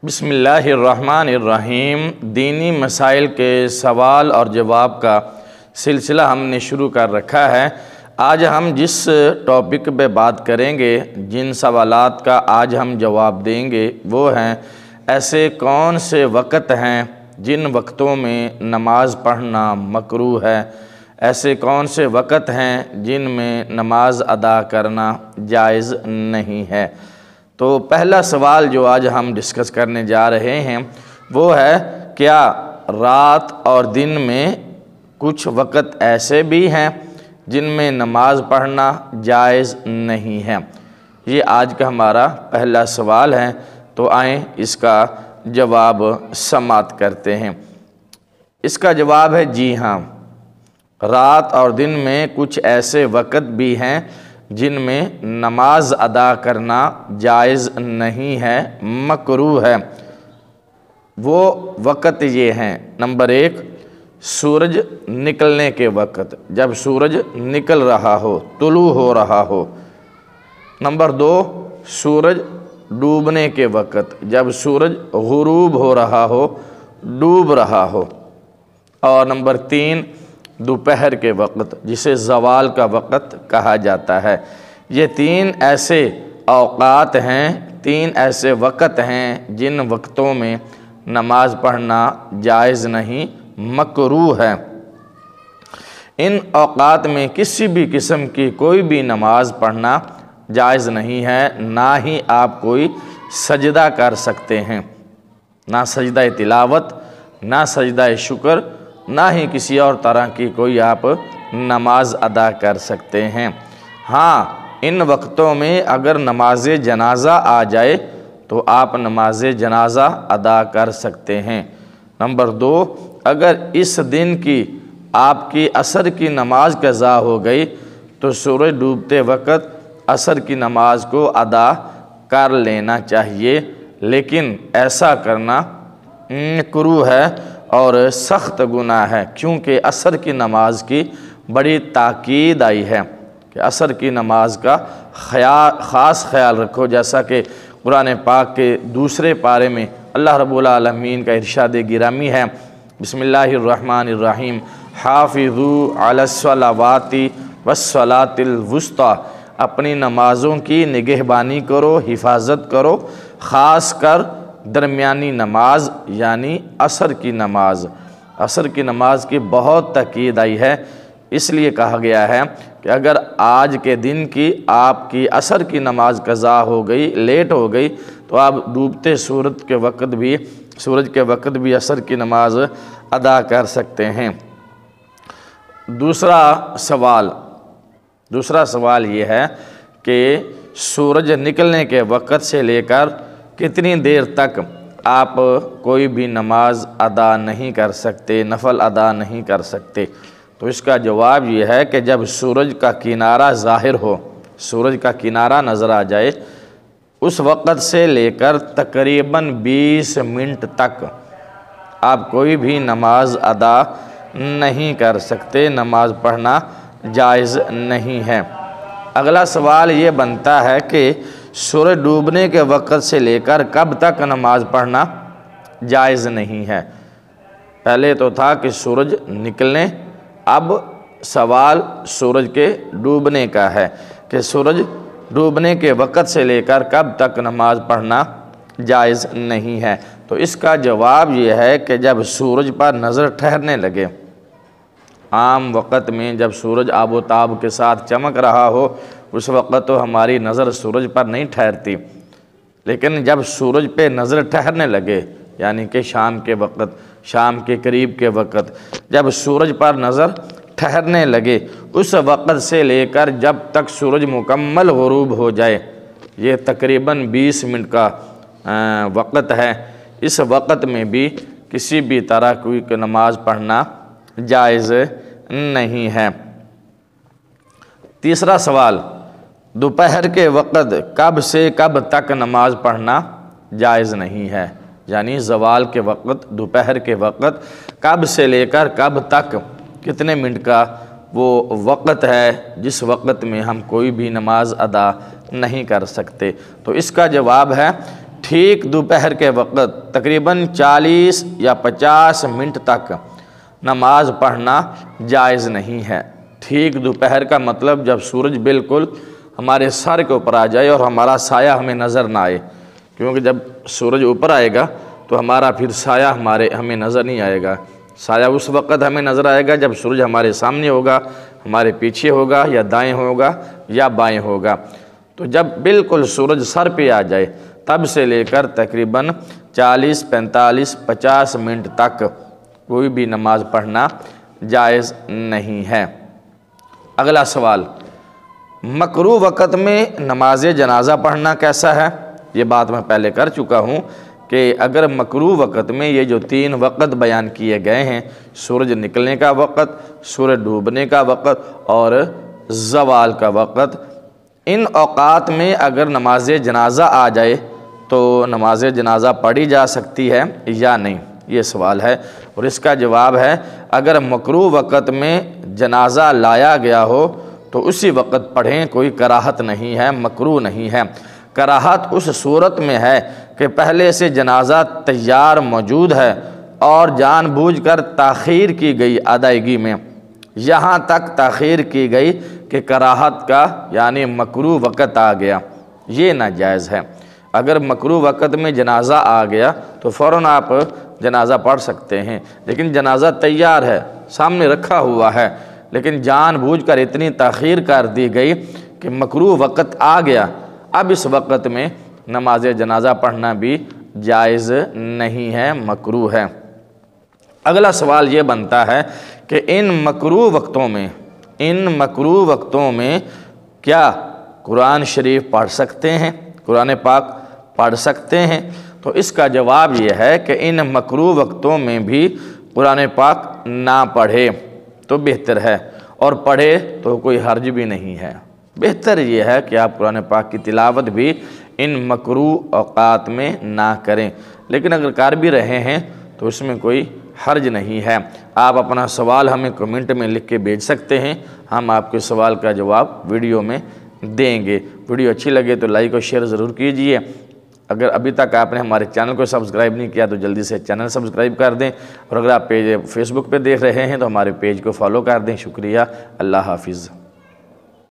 بسم اللہ الرحمن الرحیم۔ دینی مسائل کے سوال اور جواب کا سلسلہ ہم نے شروع کر رکھا ہے۔ آج ہم جس ٹاپک پہ بات کریں گے، جن سوالات کا آج ہم جواب دیں گے، وہ ہیں ایسے کون سے وقت ہیں جن وقتوں میں نماز پڑھنا مکروہ ہے، ایسے کون سے وقت ہیں جن میں نماز ادا کرنا جائز نہیں ہے۔ تو پہلا سوال جو آج ہم ڈسکس کرنے جا رہے ہیں وہ ہے، کیا رات اور دن میں کچھ وقت ایسے بھی ہیں جن میں نماز پڑھنا جائز نہیں ہے؟ یہ آج کا ہمارا پہلا سوال ہے، تو آئیں اس کا جواب سماعت کرتے ہیں۔ اس کا جواب ہے جی ہاں، رات اور دن میں کچھ ایسے وقت بھی ہیں جن میں نماز ادا کرنا جائز نہیں ہے، مکروہ ہے۔ وہ وقت یہ ہیں، نمبر 1، سورج نکلنے کے وقت، جب سورج نکل رہا ہو، طلوع ہو رہا ہو۔ نمبر 2، سورج ڈوبنے کے وقت، جب سورج غروب ہو رہا ہو، ڈوب رہا ہو۔ اور نمبر 3، دوپہر کے وقت، جسے زوال کا وقت کہا جاتا ہے۔ یہ 3 ایسے اوقات ہیں، 3 ایسے وقت ہیں جن وقتوں میں نماز پڑھنا جائز نہیں، مکروہ ہے۔ ان اوقات میں کسی بھی قسم کی کوئی بھی نماز پڑھنا جائز نہیں ہے، نہ ہی آپ کوئی سجدہ کر سکتے ہیں، نہ سجدہ تلاوت، نہ سجدہ شکر، نہ ہی کسی اور طرح کی کوئی آپ نماز ادا کر سکتے ہیں۔ ہاں، ان وقتوں میں اگر نماز جنازہ آ جائے تو آپ نماز جنازہ ادا کر سکتے ہیں۔ نمبر 2، اگر اس دن کی آپ کی عصر کی نماز قضا ہو گئی تو سورج ڈوبتے وقت عصر کی نماز کو ادا کر لینا چاہیے، لیکن ایسا کرنا مکروہ ہے اور سخت گناہ ہے، کیونکہ عصر کی نماز کی بڑی تاکید آئی ہے کہ عصر کی نماز کا خاص خیال رکھو، جیسا کہ قرآن پاک کے دوسرے پارے میں اللہ رب العالمین کا ارشاد گرامی ہے، بسم اللہ الرحمن الرحیم، حافظوا علی الصلوات والصلاۃ الوسطی، اپنی نمازوں کی نگہبانی کرو، حفاظت کرو، خاص کر درمیانی نماز یعنی عصر کی نماز۔ عصر کی نماز کی بہت تاکید آئی ہے، اس لیے کہا گیا ہے کہ اگر آج کے دن کی آپ کی عصر کی نماز قضا ہو گئی، لیٹ ہو گئی، تو آپ ڈوبتے سورج کے وقت بھی عصر کی نماز ادا کر سکتے ہیں۔ دوسرا سوال یہ ہے کہ سورج نکلنے کے وقت سے لے کر کتنی دیر تک آپ کوئی بھی نماز ادا نہیں کر سکتے، نفل ادا نہیں کر سکتے؟ تو اس کا جواب یہ ہے کہ جب سورج کا کنارہ ظاہر ہو، سورج کا کنارہ نظر آ جائے، اس وقت سے لے کر تقریباً 20 منٹ تک آپ کوئی بھی نماز ادا نہیں کر سکتے، نماز پڑھنا جائز نہیں ہے۔ اگلا سوال یہ بنتا ہے کہ سورج ڈوبنے کے وقت سے لے کر کب تک نماز پڑھنا جائز نہیں ہے؟ پہلے تو تھا کہ سورج نکلنے، اب سوال سورج کے ڈوبنے کا ہے کہ سورج ڈوبنے کے وقت سے لے کر کب تک نماز پڑھنا جائز نہیں ہے۔ تو اس کا جواب یہ ہے کہ جب سورج پر نظر ٹھہرنے لگے، عام وقت میں جب سورج آب و تاب کے ساتھ چمک رہا ہو، اس وقت تو ہماری نظر سورج پر نہیں ٹھہرتی، لیکن جب سورج پہ نظر ٹھہرنے لگے، یعنی کہ شام کے وقت، شام کے قریب کے وقت جب سورج پر نظر ٹھہرنے لگے، اس وقت سے لے کر جب تک سورج مکمل غروب ہو جائے، یہ تقریباً 20 منٹ کا وقت ہے۔ اس وقت میں بھی کسی بھی طرح کوئی نماز پڑھنا جائز نہیں ہے۔ تیسرا سوال، دوپہر کے وقت کب سے کب تک نماز پڑھنا جائز نہیں ہے؟ یعنی زوال کے وقت، دوپہر کے وقت کب سے لے کر کب تک، کتنے منٹ کا وہ وقت ہے جس وقت میں ہم کوئی بھی نماز ادا نہیں کر سکتے؟ تو اس کا جواب ہے ٹھیک دوپہر کے وقت تقریباً 40 یا 50 منٹ تک نماز پڑھنا جائز نہیں ہے۔ ٹھیک دوپہر کا مطلب جب سورج بالکل ہمارے سر کے اوپر آ جائے اور ہمارا سایہ ہمیں نظر نہ آئے، کیونکہ جب سورج اوپر آئے گا تو ہمارا پھر سایہ ہمیں نظر نہیں آئے گا۔ سایہ اس وقت ہمیں نظر آئے گا جب سورج ہمارے سامنے ہوگا، ہمارے پیچھے ہوگا، یا دائیں ہوگا یا بائیں ہوگا۔ تو جب بالکل سورج سر پہ آ جائے تب سے لے کر تقریباً 40، 45، 50 منٹ تک کوئی بھی نماز پڑھنا جائز نہیں ہے۔ اگلا سوال، مکروہ وقت میں نماز جنازہ پڑھنا کیسا ہے؟ یہ بات میں پہلے کر چکا ہوں کہ اگر مکروہ وقت میں یہ جو 3 وقت بیان کیے گئے ہیں، سورج نکلنے کا وقت، سورج ڈوبنے کا وقت اور زوال کا وقت، ان اوقات میں اگر نماز جنازہ آ جائے تو نماز جنازہ پڑھی جا سکتی ہے یا نہیں، یہ سوال ہے۔ اور اس کا جواب ہے اگر مکروہ وقت میں جنازہ لایا گیا ہو تو اسی وقت پڑھیں، کوئی کراہت نہیں ہے، مکروہ نہیں ہے۔ کراہت اس صورت میں ہے کہ پہلے سے جنازہ تیار موجود ہے اور جان بوجھ کر تاخیر کی گئی ادائیگی میں، یہاں تک تاخیر کی گئی کہ کراہت کا یعنی مکروہ وقت آ گیا، یہ ناجائز ہے۔ اگر مکروہ وقت میں جنازہ آ گیا تو فوراً آپ جنازہ پڑھ سکتے ہیں، لیکن جنازہ تیار ہے، سامنے رکھا ہوا ہے، لیکن جان بوجھ کر اتنی تاخیر کر دی گئی کہ مکروہ وقت آ گیا، اب اس وقت میں نماز جنازہ پڑھنا بھی جائز نہیں ہے، مکروہ ہے۔ اگلا سوال یہ بنتا ہے کہ ان مکروہ وقتوں میں کیا قرآن شریف پڑھ سکتے ہیں، قرآن پاک پڑھ سکتے ہیں؟ تو اس کا جواب یہ ہے کہ ان مکروہ وقتوں میں بھی قرآن پاک نہ پڑھے تو بہتر ہے، اور پڑھے تو کوئی حرج بھی نہیں ہے۔ بہتر یہ ہے کہ آپ قرآن پاک کی تلاوت بھی ان مکروہ اوقات میں نہ کریں، لیکن اگر کر بھی رہے ہیں تو اس میں کوئی حرج نہیں ہے۔ آپ اپنا سوال ہمیں کمنٹ میں لکھ کے بھیج سکتے ہیں، ہم آپ کے سوال کا جواب ویڈیو میں دیں گے۔ ویڈیو اچھی لگے تو لائک اور شیئر ضرور کیجئے۔ اگر ابھی تک آپ نے ہمارے چینل کو سبسکرائب نہیں کیا تو جلدی سے چینل سبسکرائب کر دیں، اور اگر آپ پیج فیس بک پہ دیکھ رہے ہیں تو ہمارے پیج کو فالو کر دیں۔ شکریہ، اللہ حافظ۔